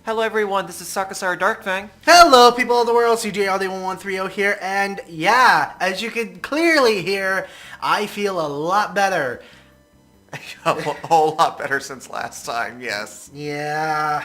Hello everyone, this is Sakusaro Darkfang. Hello, people of the world, CJRD1130 here, and yeah, as you can clearly hear, I feel a lot better. A whole lot better since last time, yes. Yeah.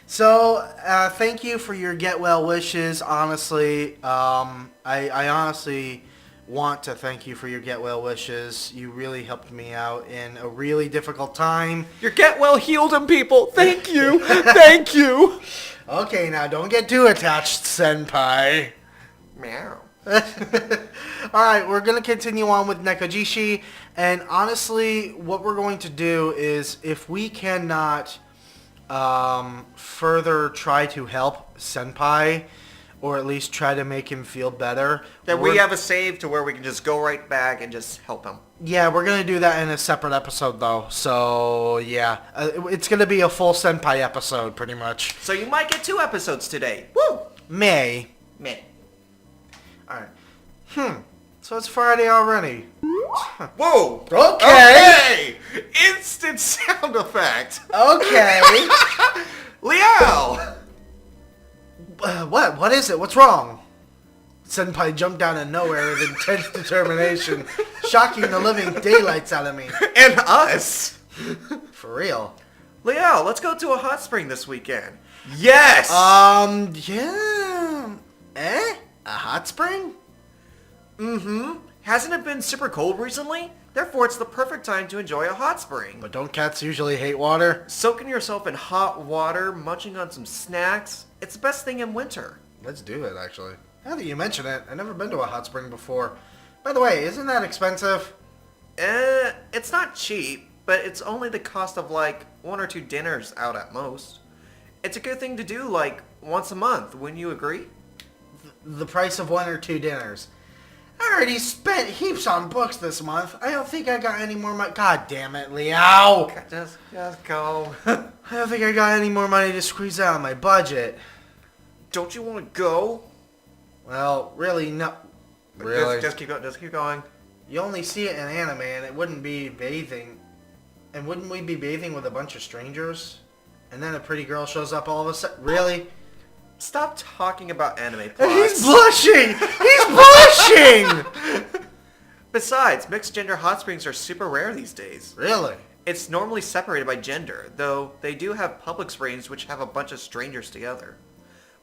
So, thank you for your get well wishes, honestly. I honestly want to thank you for your get well wishes. You really helped me out in a really difficult time. Your get well healed him, people. Thank you. Thank you. Okay, now don't get too attached, senpai. Meow. Alright, we're going to continue on with Nekojishi, and honestly, what we're going to do is, if we cannot further try to help senpai, or at least try to make him feel better. That we have a save to where we can just go right back and just help him. Yeah, we're going to do that in a separate episode, though. So, yeah. It's going to be a full senpai episode, pretty much. So you might get 2 episodes today. Woo! May. Alright. So it's Friday already. Whoa! Okay! Instant sound effect! Okay! Liao! What? What is it? What's wrong? Senpai jumped out of nowhere with intense determination, shocking the living daylights out of me. And us! For real. Liao, let's go to a hot spring this weekend. Yes! Yeah. A hot spring? Mm-hmm. Hasn't it been super cold recently? Therefore, it's the perfect time to enjoy a hot spring. But don't cats usually hate water? Soaking yourself in hot water, munching on some snacks, it's the best thing in winter. Let's do it, actually. Now that you mention it, I've never been to a hot spring before. By the way, isn't that expensive? It's not cheap, but it's only the cost of like 1 or 2 dinners out at most. It's a good thing to do like once a month, wouldn't you agree? The price of 1 or 2 dinners. I already spent heaps on books this month. I don't think I got any more money. God damn it, Liao. Just go. I don't think I got any more money to squeeze out of my budget. Don't you want to go? Well, really, no. Really? Just keep going. Just keep going. You only see it in anime, and it wouldn't be bathing. And wouldn't we be bathing with a bunch of strangers? And then a pretty girl shows up all of a sudden. Really? Stop talking about anime plots. He's blushing! He's blushing! Besides, mixed gender hot springs are super rare these days. Really? It's normally separated by gender, though they do have public springs which have a bunch of strangers together.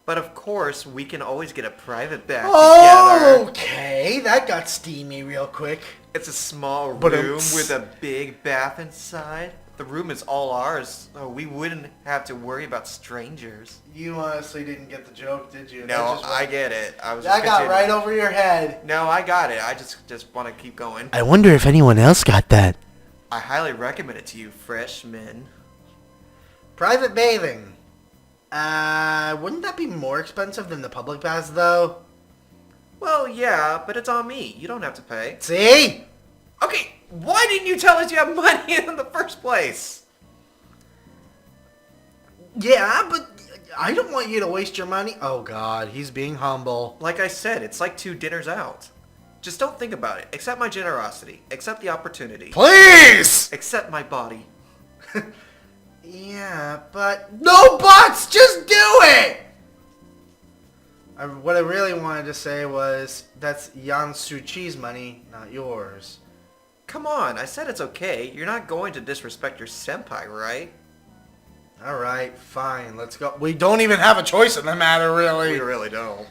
But of course, we can always get a private bath together. Okay, that got steamy real quick. It's a small room with a big bath inside. The room is all ours, so we wouldn't have to worry about strangers. You honestly didn't get the joke, did you? No, I get it. That got right over your head. No, I got it. I just want to keep going. I wonder if anyone else got that. I highly recommend it to you, freshmen. Private bathing. Wouldn't that be more expensive than the public baths, though? Well, yeah, but it's on me. You don't have to pay. See? Okay, why didn't you tell us you have money in the first place? Yeah, but I don't want you to waste your money. Oh, God, he's being humble. Like I said, it's like 2 dinners out. Just don't think about it. Accept my generosity. Accept the opportunity. Please! Accept my body. Yeah, but... No buts! Just do it! What I really wanted to say was, that's Yan Suchi's money, not yours. Come on, I said it's okay. You're not going to disrespect your senpai, right? Alright, fine, let's go. We don't even have a choice in the matter, really. We really don't.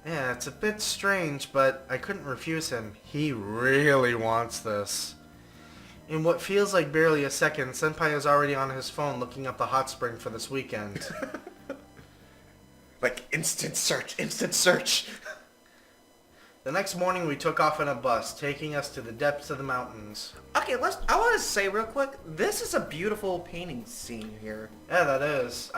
Yeah, it's a bit strange, but I couldn't refuse him. He really wants this. In what feels like barely a second, Senpai is already on his phone looking up the hot spring for this weekend. Like instant search, instant search. The next morning we took off in a bus, taking us to the depths of the mountains. Okay, I want to say real quick, this is a beautiful painting scene here. Yeah, that is.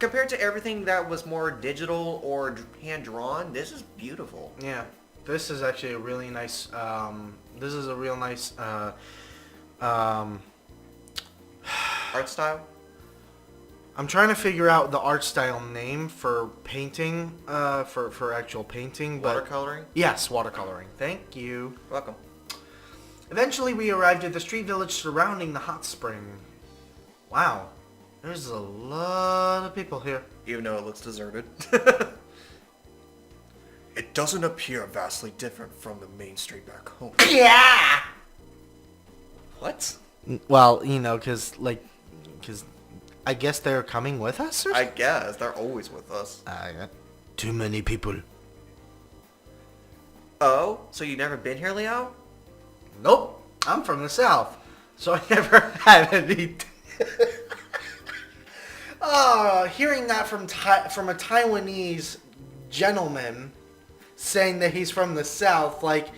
Compared to everything that was more digital or hand-drawn, this is beautiful. Yeah, this is actually a really nice, this is a real nice, art style? I'm trying to figure out the art style name for painting, for actual painting. But watercoloring? Yes, watercoloring. Thank you. Welcome. Eventually we arrived at the street village surrounding the hot spring. Wow. There's a lot of people here. Even though it looks deserted. It doesn't appear vastly different from the main street back home. Yeah! What? Well, because I guess they're coming with us or I guess. They're always with us. Too many people. Oh? So you never been here, Leo? Nope. I'm from the South. So I never had any... Hearing that from a Taiwanese gentleman saying that he's from the South, like,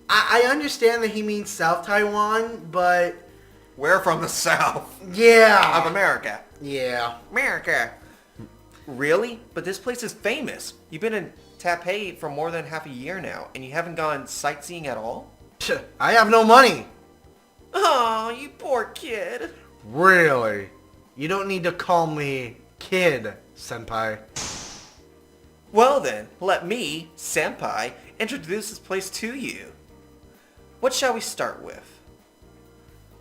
I understand that he means South Taiwan, but... We're from the South. Yeah. Of America. Yeah. America. Really? But this place is famous. You've been in Taipei for more than half a year now, and you haven't gone sightseeing at all? I have no money. Oh, you poor kid. Really? You don't need to call me kid, senpai. Well then, let me, Senpai, introduce this place to you. What shall we start with?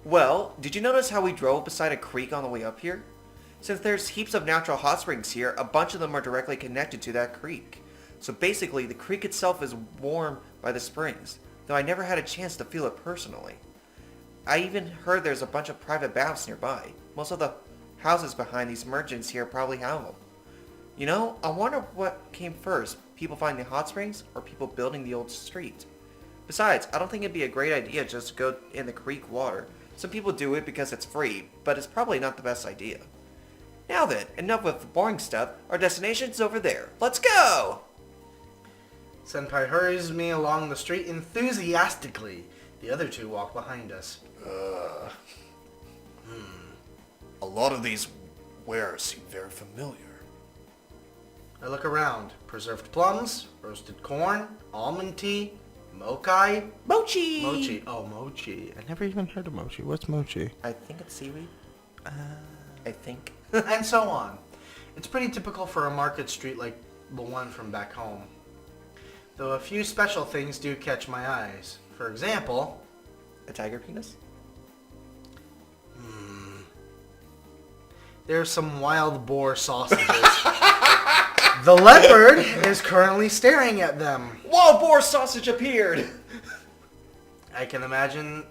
Well, did you notice how we drove beside a creek on the way up here? Since there's heaps of natural hot springs here, a bunch of them are directly connected to that creek. So basically, the creek itself is warmed by the springs, though I never had a chance to feel it personally. I even heard there's a bunch of private baths nearby. Most of the houses behind these merchants here probably have them. You know, I wonder what came first, people finding the hot springs or people building the old street. Besides, I don't think it'd be a great idea just to go in the creek water. Some people do it because it's free, but it's probably not the best idea. Now then, enough with the boring stuff. Our destination's over there. Let's go! Senpai hurries me along the street enthusiastically. The other two walk behind us. A lot of these wares seem very familiar. I look around. Preserved plums, roasted corn, almond tea, mochi. Mochi! Mochi. Oh, mochi. I never even heard of mochi. What's mochi? I think it's seaweed. I think. And so on. It's pretty typical for a market street like the one from back home. Though a few special things do catch my eyes. For example... A tiger penis? There's some wild boar sausages. The leopard is currently staring at them. Wild boar sausage appeared! I can imagine...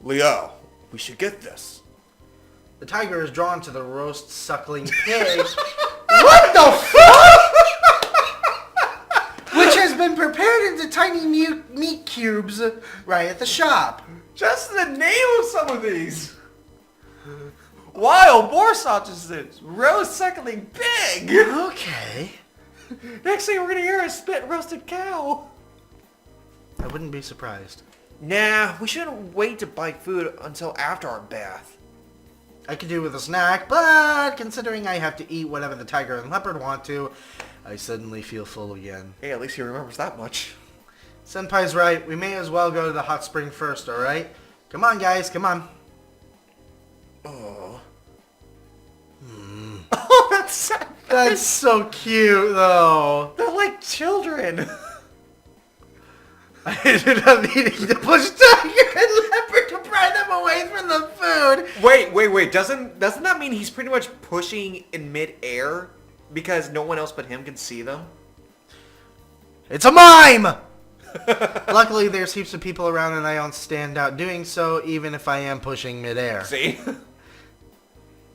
Leo, we should get this. The tiger is drawn to the roast suckling pig. What the fuck? Which has been prepared into tiny meat cubes right at the shop. Just the name of some of these. Wild boar sausages, roast suckling pig. Okay. Next thing we're gonna hear is spit roasted cow. I wouldn't be surprised. Nah, we shouldn't wait to buy food until after our bath. I could do with a snack, but considering I have to eat whatever the tiger and leopard want to, I suddenly feel full again. Hey, at least he remembers that much. Senpai's right. We may as well go to the hot spring first, alright? Come on, guys. Come on. Oh. Oh, that's sad. That's so cute, though. They're like children. I ended up needing to push tiger and leopard to pry them away from the food. Wait. Doesn't that mean he's pretty much pushing in mid-air because no one else but him can see them? It's a mime! Luckily, there's heaps of people around and I don't stand out doing so, even if I am pushing midair. See?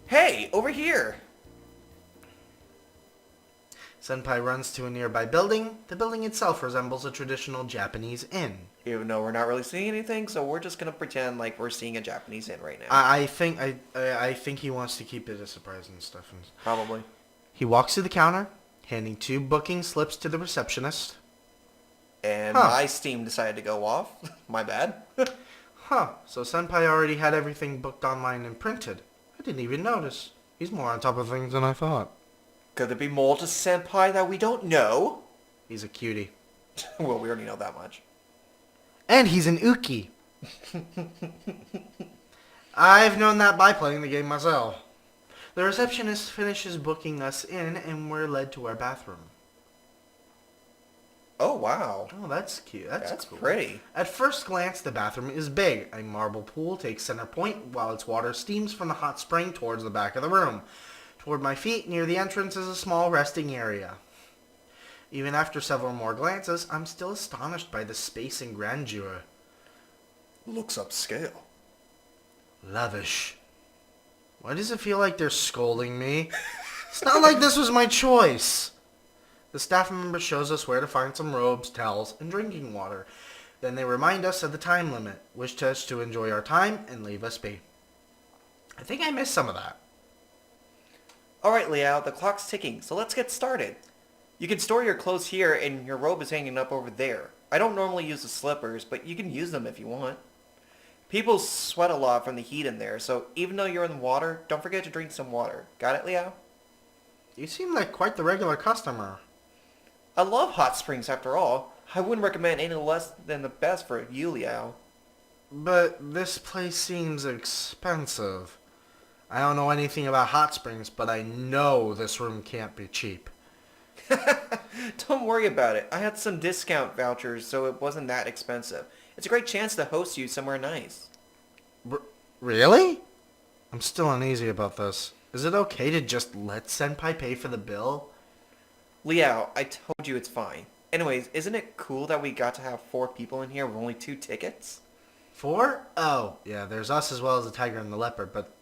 Hey, over here! Senpai runs to a nearby building. The building itself resembles a traditional Japanese inn. Even though we're not really seeing anything, so we're just gonna pretend like we're seeing a Japanese inn right now. I think he wants to keep it a surprise and stuff. Probably. He walks to the counter, handing 2 booking slips to the receptionist. And my Steam decided to go off. My bad. So Senpai already had everything booked online and printed. I didn't even notice. He's more on top of things than I thought. Could there be more to Senpai that we don't know? He's a cutie. Well, we already know that much. And he's an uki. I've known that by playing the game myself. The receptionist finishes booking us in and we're led to our bathroom. Oh, wow. Oh, that's cute. That's cool. Pretty. At first glance, the bathroom is big. A marble pool takes center point while its water steams from the hot spring towards the back of the room. Toward my feet, near the entrance, is a small resting area. Even after several more glances, I'm still astonished by the space and grandeur. Looks upscale. Lavish. Why does it feel like they're scolding me? It's not like this was my choice. The staff member shows us where to find some robes, towels, and drinking water. Then they remind us of the time limit, wish us to enjoy our time, and leave us be. I think I missed some of that. Alright, Liao, the clock's ticking, so let's get started. You can store your clothes here, and your robe is hanging up over there. I don't normally use the slippers, but you can use them if you want. People sweat a lot from the heat in there, so even though you're in the water, don't forget to drink some water. Got it, Liao? You seem like quite the regular customer. I love hot springs after all. I wouldn't recommend any less than the best for you, Liao. But this place seems expensive. I don't know anything about hot springs, but I know this room can't be cheap. Don't worry about it. I had some discount vouchers, so it wasn't that expensive. It's a great chance to host you somewhere nice. Really? I'm still uneasy about this. Is it okay to just let Senpai pay for the bill? Liao, I told you it's fine. Anyways, isn't it cool that we got to have 4 people in here with only 2 tickets? 4? Oh, yeah, there's us as well as the tiger and the leopard, but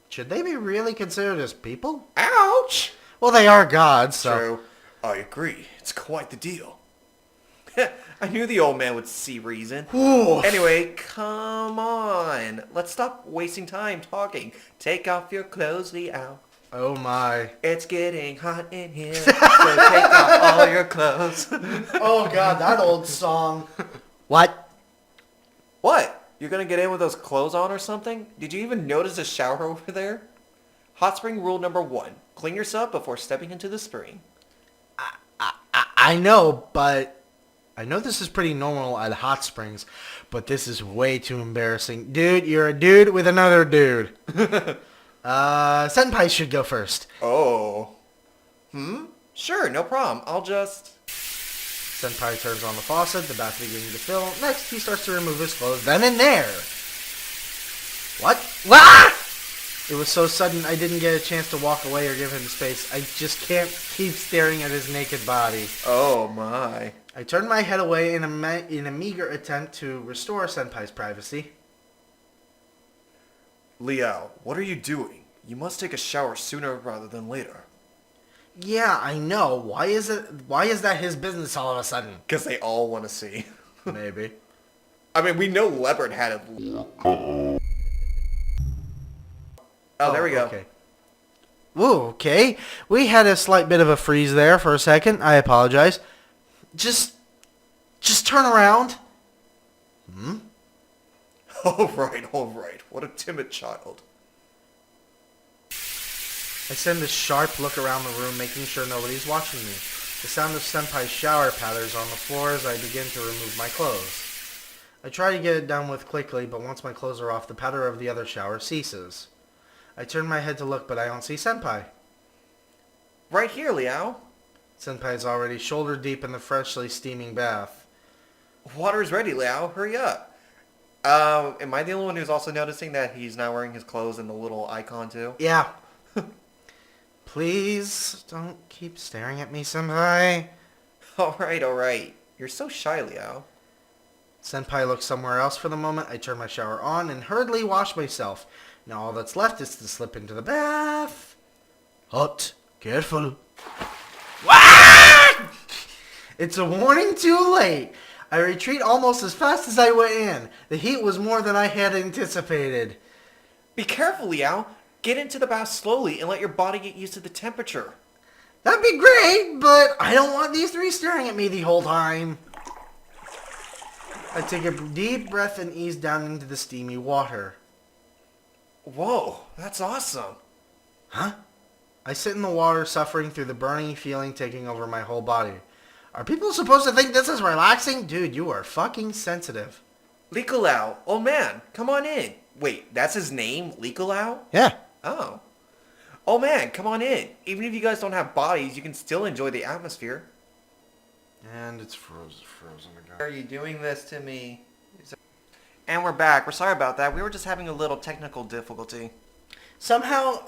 should they be really considered as people? Ouch! Well, they are gods, so... True. I agree. It's quite the deal. I knew the old man would see reason. Oof. Anyway, come on. Let's stop wasting time talking. Take off your clothes, Liao. Oh my. It's getting hot in here, so take off all your clothes. Oh god, that old song. What? What? You're gonna get in with those clothes on or something? Did you even notice a shower over there? Hot spring rule number 1. Clean yourself before stepping into the spring. I know, but... I know this is pretty normal at hot springs, but this is way too embarrassing. Dude, you're a dude with another dude. Senpai should go first. Oh. Sure, no problem. I'll just... Senpai turns on the faucet, the bath beginning to fill. Next, he starts to remove his clothes, then and there. What? Ah! It was so sudden I didn't get a chance to walk away or give him space. I just can't keep staring at his naked body. Oh my. I turned my head away in a meager attempt to restore Senpai's privacy. Liao, what are you doing? You must take a shower sooner rather than later. Yeah, I know. Why is that his business all of a sudden? Because they all want to see. Maybe. I mean, we know Leopard had it. Oh, there we go. Okay. Ooh, okay. We had a slight bit of a freeze there for a second. I apologize. Just turn around. All right. What a timid child. I send a sharp look around the room, making sure nobody's watching me. The sound of Senpai's shower patters on the floor as I begin to remove my clothes. I try to get it done with quickly, but once my clothes are off, the patter of the other shower ceases. I turn my head to look, but I don't see Senpai. Right here, Liao. Senpai is already shoulder deep in the freshly steaming bath. Water's ready, Liao. Hurry up. Am I the only one who's also noticing that he's not wearing his clothes and the little icon too? Yeah. Please don't keep staring at me, Senpai. All right. You're so shy, Liao. Senpai looks somewhere else for the moment. I turn my shower on and hurriedly wash myself. Now all that's left is to slip into the bath. Hot. Careful. It's a warning too late. I retreat almost as fast as I went in. The heat was more than I had anticipated. Be careful, Liao. Get into the bath slowly and let your body get used to the temperature. That'd be great, but I don't want these 3 staring at me the whole time. I take a deep breath and ease down into the steamy water. Whoa, that's awesome. Huh? I sit in the water, suffering through the burning feeling taking over my whole body. Are people supposed to think this is relaxing? Dude, you are fucking sensitive. Licolau, old man, come on in. Wait, that's his name, Licolau? Yeah. Oh. Oh man, come on in. Even if you guys don't have bodies, you can still enjoy the atmosphere. And it's frozen again. Why are you doing this to me? And we're back. We're sorry about that. We were just having a little technical difficulty. Somehow,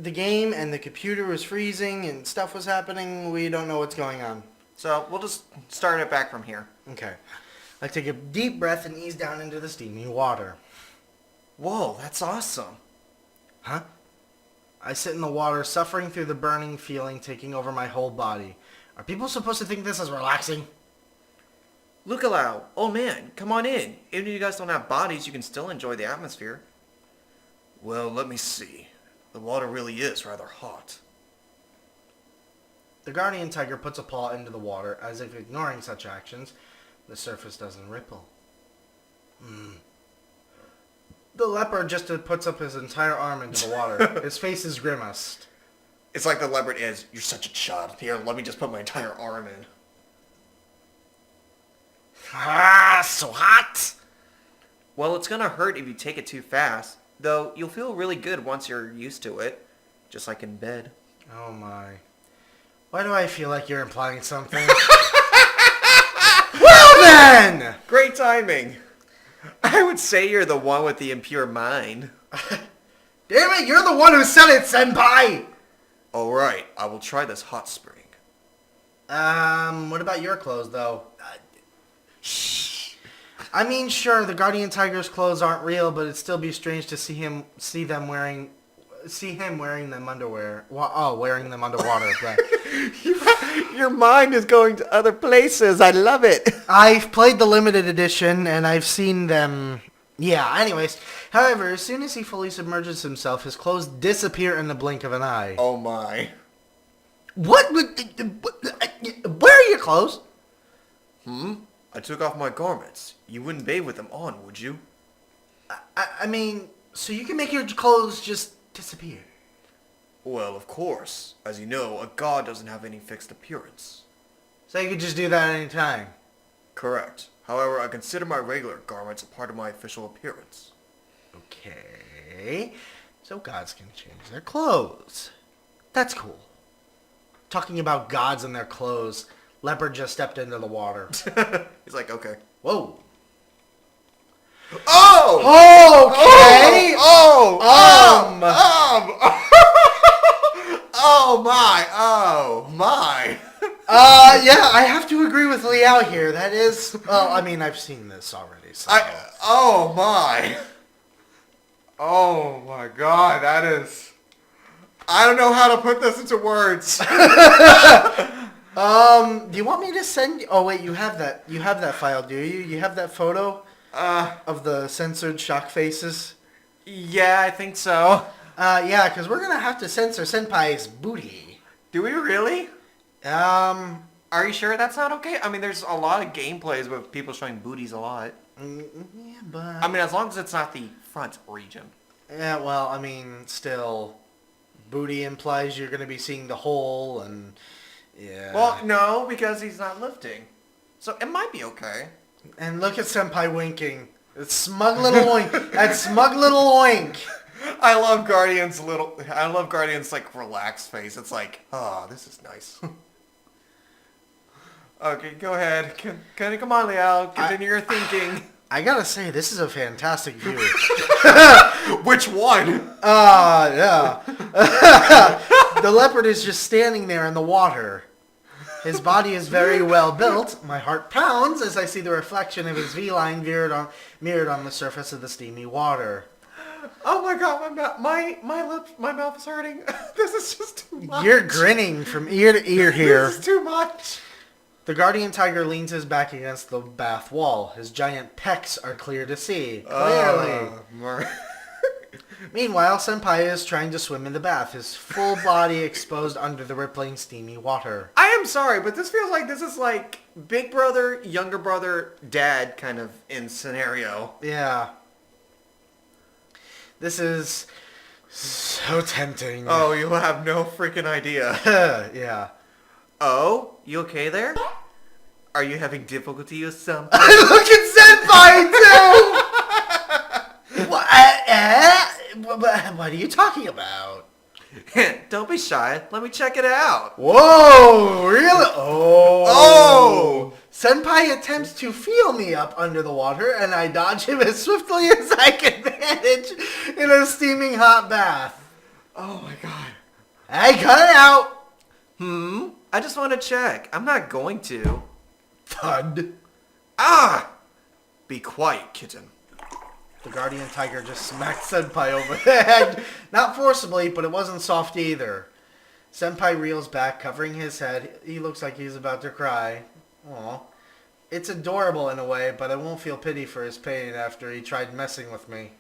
the game and the computer was freezing and stuff was happening. We don't know what's going on. So we'll just start it back from here. Okay. I take a deep breath and ease down into the steamy water. Whoa, that's awesome. Huh? I sit in the water, suffering through the burning feeling taking over my whole body. Are people supposed to think this is relaxing? Lucalau, old man, come on in. Even if you guys don't have bodies, you can still enjoy the atmosphere. Well, let me see. The water really is rather hot. The guardian tiger puts a paw into the water, as if ignoring such actions. The surface doesn't ripple. The leopard just puts up his entire arm into the water. His face is grimaced. It's like the leopard is, you're such a chud. Here, let me just put my entire arm in. Ah, so hot! Well, it's gonna hurt if you take it too fast, though you'll feel really good once you're used to it, just like in bed. Oh my. Why do I feel like you're implying something? Well then! Great timing. I would say you're the one with the impure mind. Damn it, you're the one who said it, senpai! Alright, I will try this hot spring. What about your clothes, though? Shh. I mean, sure, the guardian tiger's clothes aren't real, but it'd still be strange to see him wearing them underwear. Wearing them underwater. But Your mind is going to other places. I love it. I've played the limited edition, and I've seen them. Yeah, anyways. However, as soon as he fully submerges himself, his clothes disappear in the blink of an eye. Oh my. What? Where are your clothes? I took off my garments. You wouldn't bathe with them on, would you? I mean, so you can make your clothes just disappear? Well, of course. As you know, a god doesn't have any fixed appearance. So you could just do that any time? Correct. However, I consider my regular garments a part of my official appearance. Okay. So gods can change their clothes. That's cool. Talking about gods and their clothes, Leopard just stepped into the water. He's like, okay. Whoa. Oh! Okay! Oh my! Oh my! Yeah, I have to agree with Liao here. That is... Well, I mean, I've seen this already, so... Oh my! Oh my god, that is... I don't know how to put this into words. Do you want me to send... Oh, wait, you have that file, do you? You have that photo of the censored shock faces? Yeah, I think so. Yeah, because we're going to have to censor Senpai's booty. Do we really? Are you sure that's not okay? I mean, there's a lot of gameplays with people showing booties a lot. Yeah, but... I mean, as long as it's not the front region. Yeah, well, I mean, still, booty implies you're going to be seeing the hole, and... Yeah. Well, no, because he's not lifting. So it might be okay. And look at Senpai winking. That smug little oink. That smug little oink. I love Guardian's like relaxed face. It's like, oh, this is nice. Okay, go ahead. Come on, Liao. Continue your thinking. I gotta say, this is a fantastic view. Which one? Yeah. The leopard is just standing there in the water. His body is very well built. My heart pounds as I see the reflection of his V-line mirrored on the surface of the steamy water. Oh my god, my mouth is hurting. This is just too much. You're grinning from ear to ear here. This is too much. The guardian tiger leans his back against the bath wall. His giant pecs are clear to see. Clearly. Meanwhile, Senpai is trying to swim in the bath, his full body exposed under the rippling, steamy water. I am sorry, but this feels like this is like big brother, younger brother, dad kind of in scenario. Yeah. This is so tempting. Oh, you have no freaking idea. Yeah. Oh, you okay there? Are you having difficulty with something? Look at Senpai, too! What are you talking about? Don't be shy. Let me check it out. Whoa, really? Oh. Oh! Senpai attempts to feel me up under the water, and I dodge him as swiftly as I can manage in a steaming hot bath. Oh my god. Hey, cut it out! I just want to check. I'm not going to. Thud. Ah! Be quiet, kitten. The guardian tiger just smacked Senpai over the head. Not forcibly, but it wasn't soft either. Senpai reels back, covering his head. He looks like he's about to cry. Aw. It's adorable in a way, but I won't feel pity for his pain after he tried messing with me.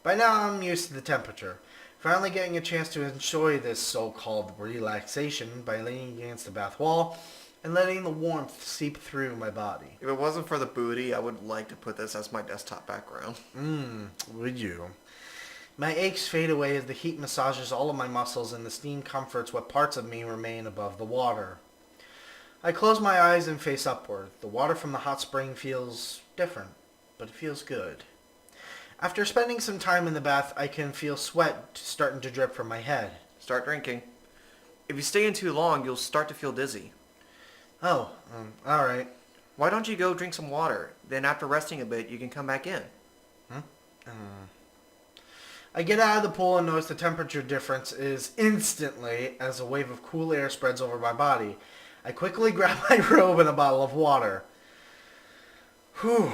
By now, I'm used to the temperature. Finally getting a chance to enjoy this so-called relaxation by leaning against the bath wall and letting the warmth seep through my body. If it wasn't for the booty, I would like to put this as my desktop background. Would you? My aches fade away as the heat massages all of my muscles and the steam comforts what parts of me remain above the water. I close my eyes and face upward. The water from the hot spring feels different, but it feels good. After spending some time in the bath, I can feel sweat starting to drip from my head. Start drinking. If you stay in too long, you'll start to feel dizzy. Oh, alright. Why don't you go drink some water? Then after resting a bit, you can come back in. I get out of the pool and notice the temperature difference is instantly as a wave of cool air spreads over my body. I quickly grab my robe and a bottle of water. Whew.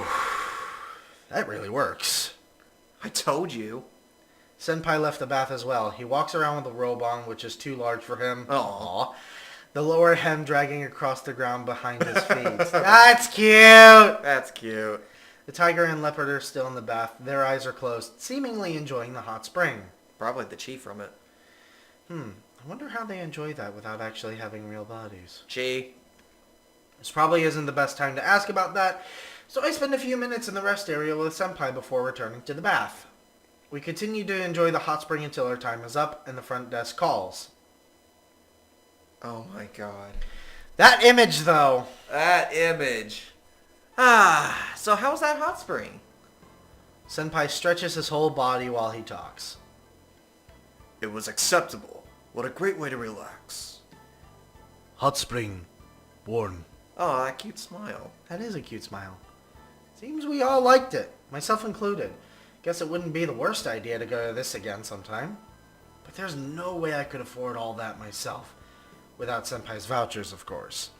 That really works. I told you. Senpai left the bath as well. He walks around with the robe on, which is too large for him. Aww. The lower hem dragging across the ground behind his feet. That's cute! That's cute. The tiger and leopard are still in the bath. Their eyes are closed, seemingly enjoying the hot spring. Probably the chi from it. I wonder how they enjoy that without actually having real bodies. Chi. This probably isn't the best time to ask about that, so I spend a few minutes in the rest area with Senpai before returning to the bath. We continue to enjoy the hot spring until our time is up and the front desk calls. Oh my god. That image, though. That image. Ah, so how was that hot spring? Senpai stretches his whole body while he talks. It was acceptable. What a great way to relax. Hot spring. Born. Oh, that cute smile. That is a cute smile. Seems we all liked it, myself included. Guess it wouldn't be the worst idea to go to this again sometime. But there's no way I could afford all that myself. Without Senpai's vouchers, of course.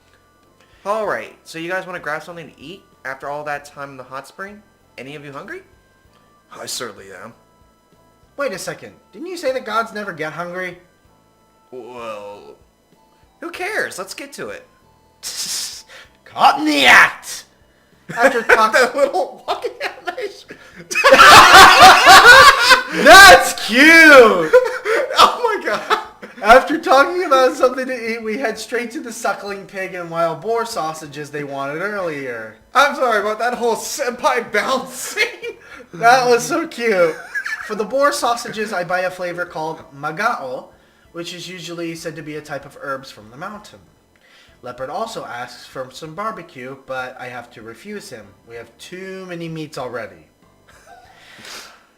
Alright, so you guys want to grab something to eat after all that time in the hot spring? Any of you hungry? I certainly am. Wait a second. Didn't you say the gods never get hungry? Well, who cares? Let's get to it. Caught in the act! After That little walking animation. That's cute! Oh my god. After talking about something to eat, we head straight to the suckling pig and wild boar sausages they wanted earlier. I'm sorry about that whole senpai bouncing. That was so cute. For the boar sausages, I buy a flavor called magao, which is usually said to be a type of herbs from the mountain. Leopard also asks for some barbecue, but I have to refuse him. We have too many meats already.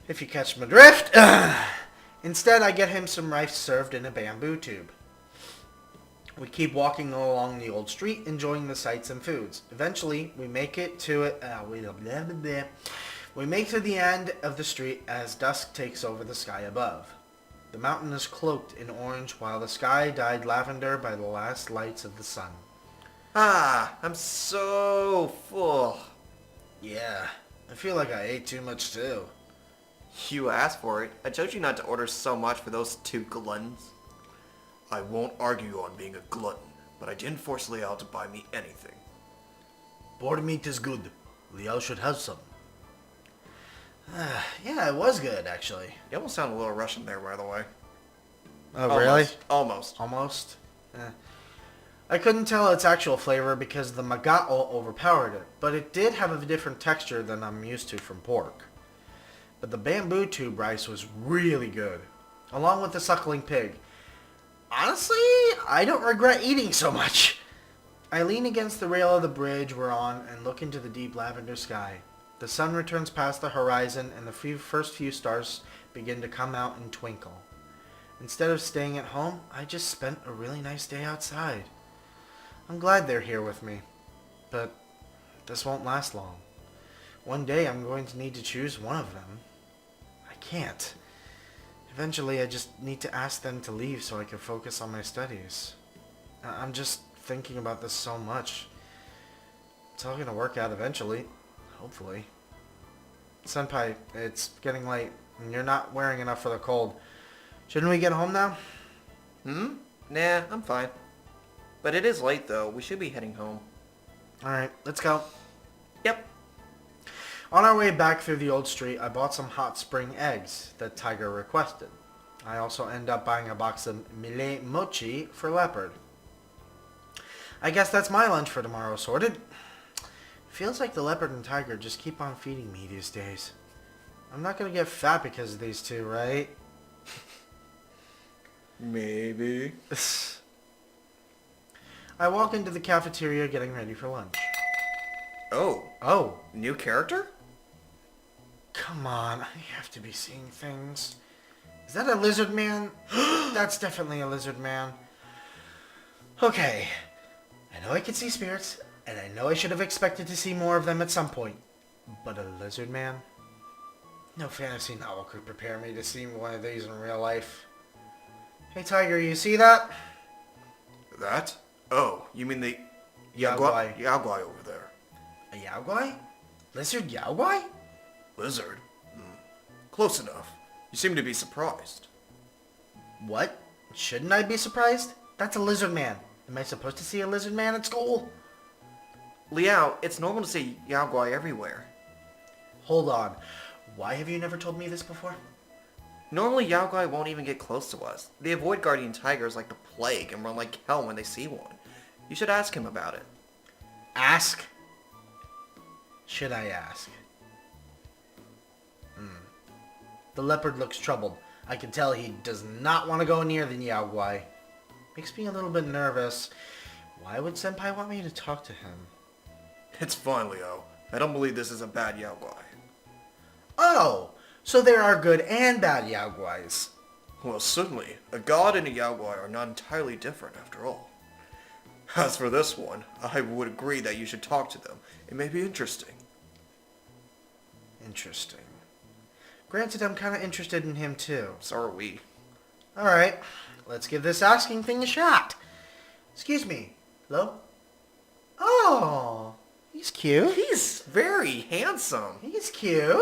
If you catch my drift. Instead, I get him some rice served in a bamboo tube. We keep walking along the old street, enjoying the sights and foods. Eventually, we make it to it. We make to the end of the street as dusk takes over the sky above. The mountain is cloaked in orange, while the sky dyed lavender by the last lights of the sun. Ah, I'm so full. Yeah, I feel like I ate too much too. You asked for it. I told you not to order so much for those two gluttons. I won't argue on being a glutton, but I didn't force Liao to buy me anything. Boar meat is good. Liao should have some. Yeah, it was good, actually. You almost sound a little Russian there, by the way. Oh, really? Almost. Almost? I couldn't tell its actual flavor because the magao overpowered it, but it did have a different texture than I'm used to from pork. But the bamboo tube rice was really good, along with the suckling pig. Honestly, I don't regret eating so much. I lean against the rail of the bridge we're on and look into the deep lavender sky. The sun returns past the horizon and the first few stars begin to come out and twinkle. Instead of staying at home, I just spent a really nice day outside. I'm glad they're here with me, but this won't last long. One day I'm going to need to choose one of them. I can't. Eventually I just need to ask them to leave so I can focus on my studies. I'm just thinking about this so much. It's all going to work out eventually. Hopefully. Senpai, it's getting late, and you're not wearing enough for the cold. Shouldn't we get home now? Nah, I'm fine. But it is late, though. We should be heading home. Alright, let's go. Yep. On our way back through the old street, I bought some hot spring eggs that Tiger requested. I also end up buying a box of Millet Mochi for Leopard. I guess that's my lunch for tomorrow sorted. Feels like the Leopard and Tiger just keep on feeding me these days. I'm not gonna get fat because of these two, right? Maybe. I walk into the cafeteria getting ready for lunch. Oh, new character? Come on, I have to be seeing things. Is that a lizard man? That's definitely a lizard man. Okay, I know I can see spirits, and I know I should have expected to see more of them at some point. But a lizard man? No fantasy novel could prepare me to see one of these in real life. Hey Tiger, you see that? That? Oh, you mean the Yaogwai. Yaogwai over there. A Yaogwai? Lizard Yaogwai? Lizard? Close enough. You seem to be surprised. What? Shouldn't I be surprised? That's a lizard man. Am I supposed to see a lizard man at school? Liao, it's normal to see Yaogwai everywhere. Hold on. Why have you never told me this before? Normally, Yaogwai won't even get close to us. They avoid guardian tigers like the plague and run like hell when they see one. You should ask him about it. Ask? Should I ask? The leopard looks troubled. I can tell he does not want to go near the Yaogwai. Makes me a little bit nervous. Why would Senpai want me to talk to him? It's fine, Leo. I don't believe this is a bad Yaogwai. Oh! So there are good and bad Yaogwais. Well, certainly. A god and a Yaogwai are not entirely different after all. As for this one, I would agree that you should talk to them. It may be interesting. Interesting. Granted, I'm kind of interested in him too. So are we. Alright, let's give this asking thing a shot. Excuse me. Hello? Oh, he's cute. He's very handsome. He's cute.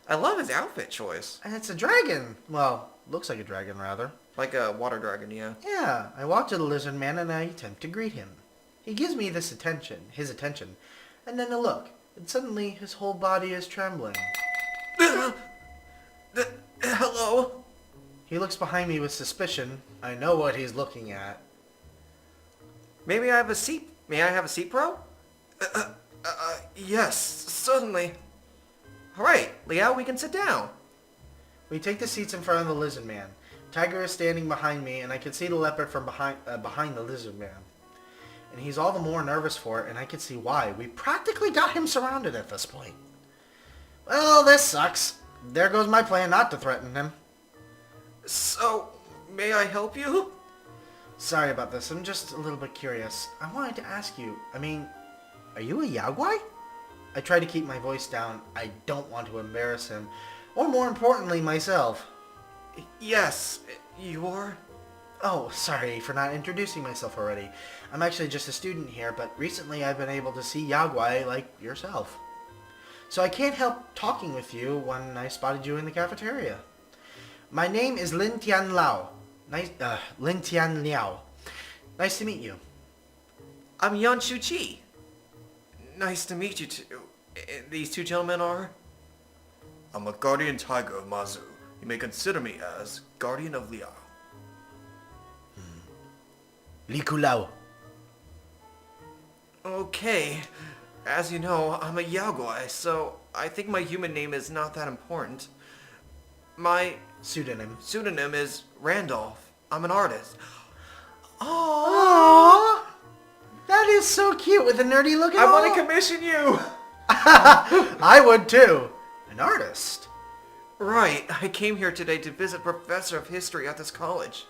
I love his outfit choice. And it's a dragon. Well, looks like a dragon, rather. Like a water dragon, yeah. Yeah, I walk to the lizard man and I attempt to greet him. He gives me his attention, and then a look, and suddenly his whole body is trembling. Hello? He looks behind me with suspicion. I know what he's looking at. Maybe I have a seat. May I have a seat, bro? Yes, certainly. Alright, Liao, we can sit down. We take the seats in front of the lizard man. Tiger is standing behind me, and I can see the leopard from behind the lizard man. And he's all the more nervous for it, and I can see why. We practically got him surrounded at this point. Well, this sucks. There goes my plan not to threaten him. So, may I help you? Sorry about this. I'm just a little bit curious. I wanted to ask you, are you a Yaogwai? I try to keep my voice down. I don't want to embarrass him. Or more importantly, myself. Yes, you are? Oh, sorry for not introducing myself already. I'm actually just a student here, but recently I've been able to see Yaogwai like yourself. So I can't help talking with you when I spotted you in the cafeteria. My name is Lin Tian Liao. Lin Tian Liao. Nice to meet you. I'm Yan Shu Chi. Nice to meet you too. These two gentlemen are? I'm a guardian tiger of Mazu. You may consider me as guardian of Liao. Liku Lao. Okay. As you know, I'm a Yaogwai, so I think my human name is not that important. My pseudonym is Randolph. I'm an artist. Aww. That is so cute with a nerdy look. I want to commission you. I would too. An artist. Right, I came here today to visit Professor of History at this college.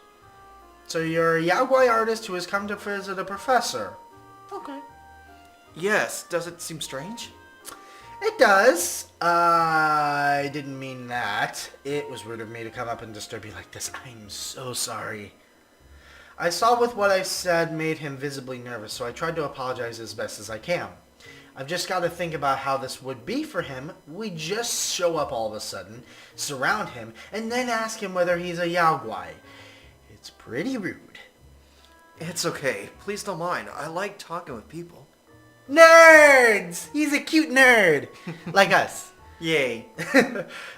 So you're a yaguai artist who has come to visit a professor. Okay. Yes, does it seem strange? It does. I didn't mean that. It was rude of me to come up and disturb you like this. I'm so sorry. I saw with what I said made him visibly nervous, so I tried to apologize as best as I can. I've just got to think about how this would be for him. We just show up all of a sudden, surround him, and then ask him whether he's a yaguai. It's pretty rude. It's okay. Please don't mind. I like talking with people. Nerds! He's a cute nerd. Like us. Yay.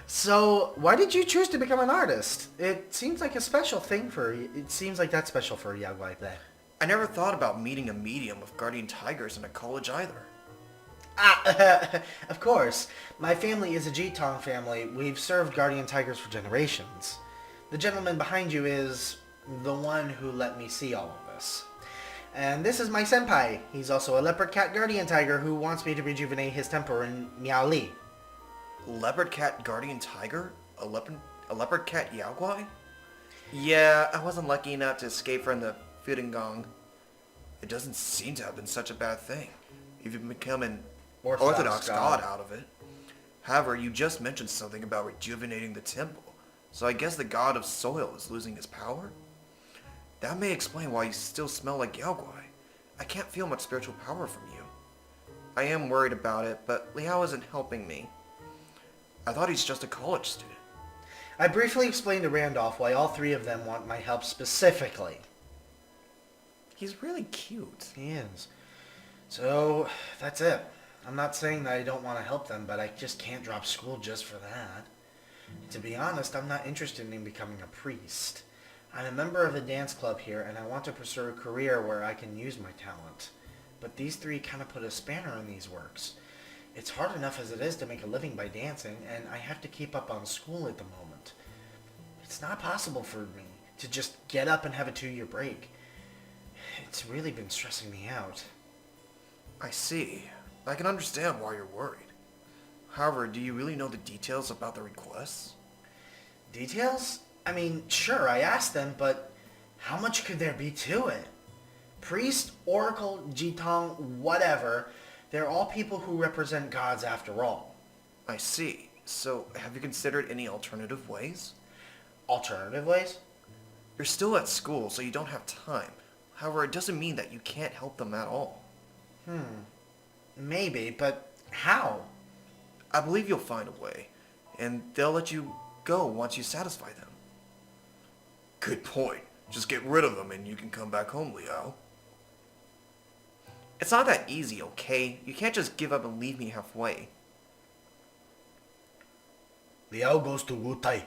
So, why did you choose to become an artist? It seems like a special thing it seems like that's special for a yaguai there. I never thought about meeting a medium of guardian tigers in a college either. Of course. My family is a Jitong family. We've served guardian tigers for generations. The gentleman behind you is the one who let me see all of this. And this is my senpai. He's also a leopard cat guardian tiger who wants me to rejuvenate his temper in Miaoli. Leopard cat guardian tiger? A leopard cat yaguai? Yeah, I wasn't lucky enough to escape from the Fudengong. It doesn't seem to have been such a bad thing. You've become an Orthodox god out of it. However, you just mentioned something about rejuvenating the temple, so I guess the god of soil is losing his power? That may explain why you still smell like yaguai. I can't feel much spiritual power from you. I am worried about it, but Liao isn't helping me. I thought he's just a college student. I briefly explained to Randolph why all three of them want my help specifically. He's really cute. He is. So, that's it. I'm not saying that I don't want to help them, but I just can't drop school just for that. To be honest, I'm not interested in becoming a priest. I'm a member of a dance club here, and I want to pursue a career where I can use my talent. But these three kind of put a spanner in these works. It's hard enough as it is to make a living by dancing, and I have to keep up on school at the moment. It's not possible for me to just get up and have a 2-year break. It's really been stressing me out. I see. I can understand why you're worried. However, do you really know the details about the requests? Details? I mean, sure, I asked them, but how much could there be to it? Priest, oracle, jitong, whatever, they're all people who represent gods after all. I see. So, have you considered any alternative ways? Alternative ways? You're still at school, so you don't have time. However, it doesn't mean that you can't help them at all. Maybe, but how? I believe you'll find a way, and they'll let you go once you satisfy them. Good point. Just get rid of them and you can come back home, Liao. It's not that easy, okay? You can't just give up and leave me halfway. Liao goes to Wutai.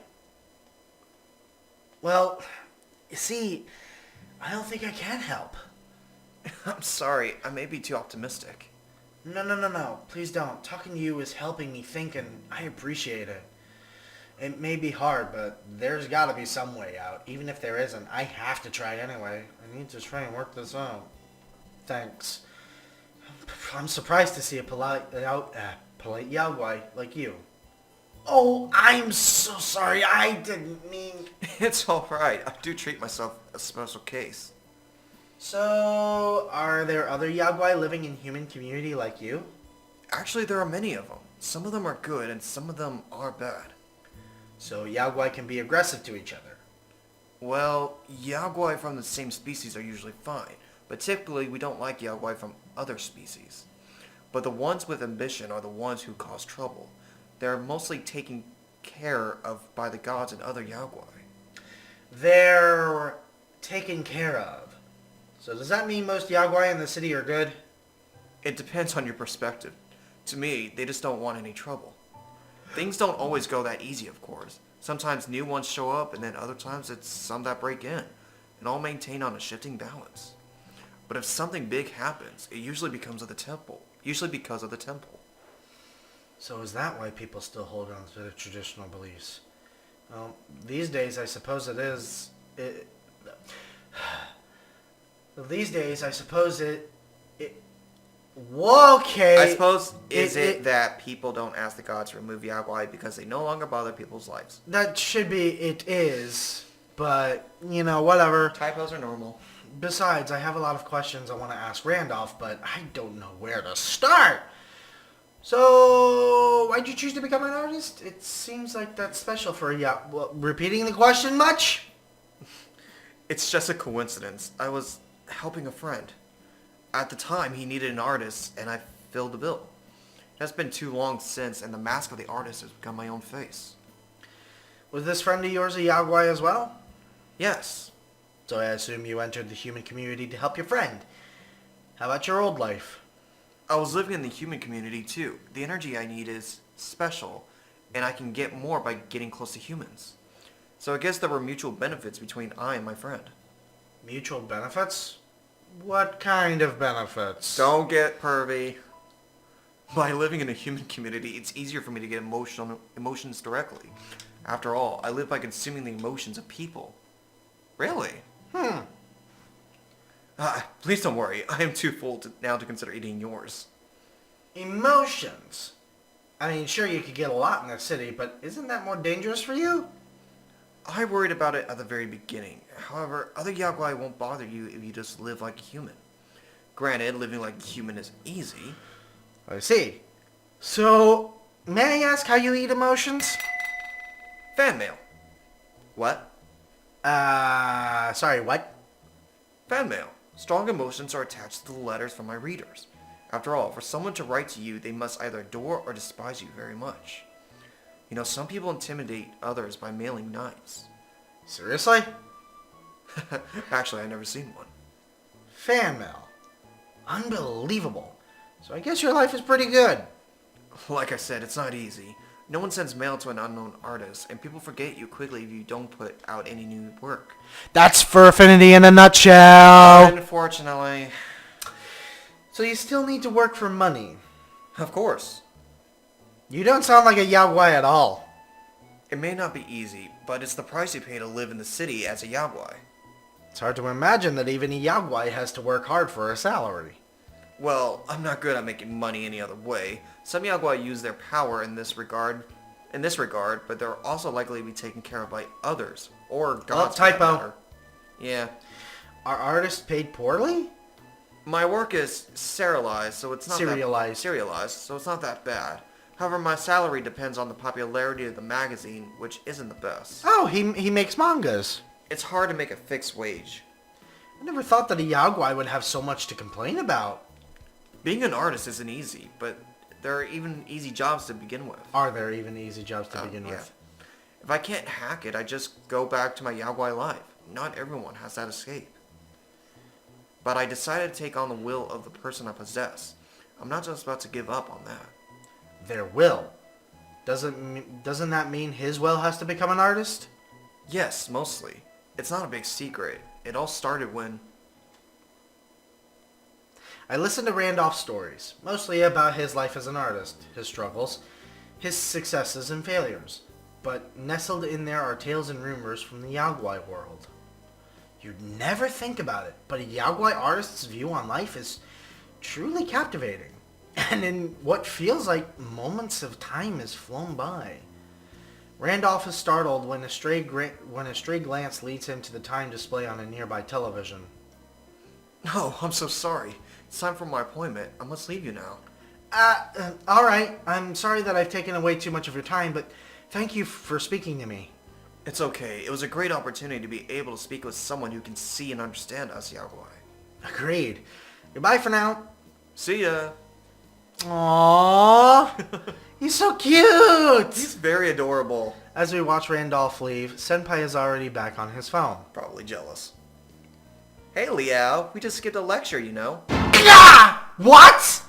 Well, you see, I don't think I can help. I'm sorry, I may be too optimistic. No. Please don't. Talking to you is helping me think, and I appreciate it. It may be hard, but there's got to be some way out. Even if there isn't, I have to try anyway. I need to try and work this out. Thanks. I'm surprised to see a polite yaguai like you. Oh, I'm so sorry. I didn't mean... It's alright. I do treat myself as a special case. So, are there other yaguai living in human community like you? Actually, there are many of them. Some of them are good and some of them are bad. So yaguai can be aggressive to each other. Well, yaguai from the same species are usually fine, but typically we don't like yaguai from other species. But the ones with ambition are the ones who cause trouble. They're mostly taken care of by the gods and other yaguai. They're taken care of. So does that mean most yaguai in the city are good? It depends on your perspective. To me, they just don't want any trouble. Things don't always go that easy, of course. Sometimes new ones show up, and then other times it's some that break in, and all maintained on a shifting balance. But if something big happens, it usually because of the temple. So is that why people still hold on to their traditional beliefs? Well, these days I suppose it is... Okay. I suppose, is it that people don't ask the gods to remove Yaguai because they no longer bother people's lives? That should be, it is. But, whatever. Typos are normal. Besides, I have a lot of questions I want to ask Randolph, but I don't know where to start. So, why'd you choose to become an artist? It seems like that's special for a repeating the question much? It's just a coincidence. I was helping a friend. At the time, he needed an artist, and I filled the bill. It has been too long since, and the mask of the artist has become my own face. Was this friend of yours a Yaguai as well? Yes. So I assume you entered the human community to help your friend. How about your old life? I was living in the human community, too. The energy I need is special, and I can get more by getting close to humans. So I guess there were mutual benefits between I and my friend. Mutual benefits? What kind of benefits? Don't get pervy. By living in a human community, it's easier for me to get emotions directly. After all, I live by consuming the emotions of people. Really? Please don't worry. I am too full now to consider eating yours. Emotions? I mean, sure, you could get a lot in the city, but isn't that more dangerous for you? I worried about it at the very beginning. However, other Yaguai won't bother you if you just live like a human. Granted, living like a human is easy. I see. So, may I ask how you eat emotions? Fan mail. What? Sorry, what? Fan mail. Strong emotions are attached to the letters from my readers. After all, for someone to write to you, they must either adore or despise you very much. You know, some people intimidate others by mailing knives. Seriously? Actually, I've never seen one. Fan mail. Unbelievable. So I guess your life is pretty good. Like I said, it's not easy. No one sends mail to an unknown artist, and people forget you quickly if you don't put out any new work. That's Furfinity in a nutshell. Unfortunately. So you still need to work for money. Of course. You don't sound like a Yaguai at all. It may not be easy, but it's the price you pay to live in the city as a Yaguai. It's hard to imagine that even a Yaguai has to work hard for a salary. Well, I'm not good at making money any other way. Some Yaguai use their power in this regard, but they're also likely to be taken care of by others, or gods. for that typo. matter. Yeah. Are artists paid poorly? My work is serialized, so it's not Serialized. so it's not that bad. However, my salary depends on the popularity of the magazine, which isn't the best. Oh, he makes mangas. It's hard to make a fixed wage. I never thought that a Yaguai would have so much to complain about. Being an artist isn't easy, but there are even easy jobs to begin with. Are there even easy jobs to begin Yeah. with? If I can't hack it, I just go back to my Yaguai life. Not everyone has that escape. But I decided to take on the will of the person I possess. I'm not just about to give up on that. Their will. Doesn't that mean his will has to become an artist? Yes, mostly. It's not a big secret. It all started when... I listened to Randolph's stories, mostly about his life as an artist, his struggles, his successes and failures. But nestled in there are tales and rumors from the Yaguai world. You'd never think about it, but a Yaguai artist's view on life is truly captivating. And in what feels like moments of time has flown by. Randolph is startled when a stray glance leads him to the time display on a nearby television. Oh, I'm so sorry. It's time for my appointment. I must leave you now. Alright. I'm sorry that I've taken away too much of your time, but thank you for speaking to me. It's okay. It was a great opportunity to be able to speak with someone who can see and understand us Yaguai. Agreed. Goodbye for now. See ya. Aww. He's so cute. He's very adorable. As we watch Randolph leave, Senpai is already back on his phone. Probably jealous. Hey, Liao. We just skipped a lecture, you know. What?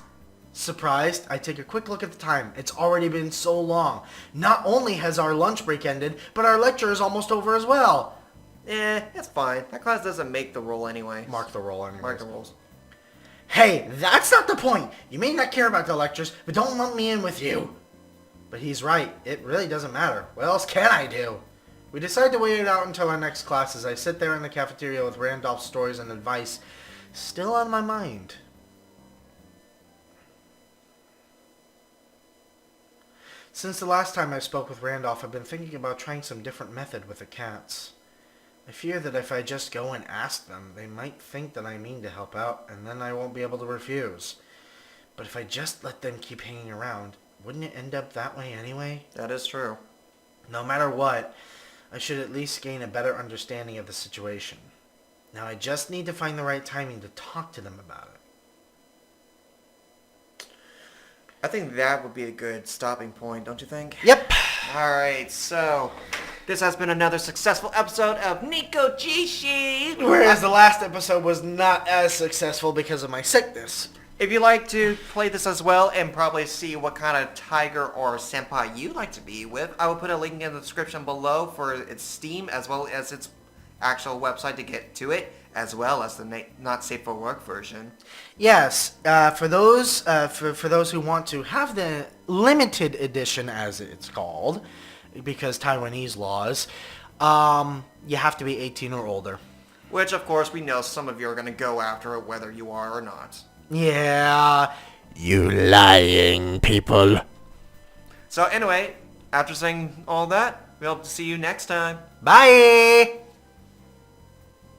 Surprised, I take a quick look at the time. It's already been so long. Not only has our lunch break ended, but our lecture is almost over as well. It's fine. That class doesn't make the roll anyway. Mark the roll anyway. Mark the rolls. Hey, that's not the point. You may not care about the lectures, but don't lump me in with you. But he's right. It really doesn't matter. What else can I do? We decide to wait it out until our next class as I sit there in the cafeteria with Randolph's stories and advice still on my mind. Since the last time I spoke with Randolph, I've been thinking about trying some different method with the cats. I fear that if I just go and ask them, they might think that I mean to help out, and then I won't be able to refuse. But if I just let them keep hanging around, wouldn't it end up that way anyway? That is true. No matter what, I should at least gain a better understanding of the situation. Now I just need to find the right timing to talk to them about it. I think that would be a good stopping point, don't you think? Yep. Alright, so this has been another successful episode of Nekojishi. Whereas the last episode was not as successful because of my sickness. If you'd like to play this as well and probably see what kind of tiger or senpai you'd like to be with, I will put a link in the description below for its Steam as well as its actual website to get to it, as well as the not safe for work version. Yes, for those who want to have the limited edition, as it's called, because Taiwanese laws, you have to be 18 or older. Which, of course, we know some of you are going to go after it whether you are or not. Yeah, you lying people. So anyway, after saying all that, we hope to see you next time. Bye!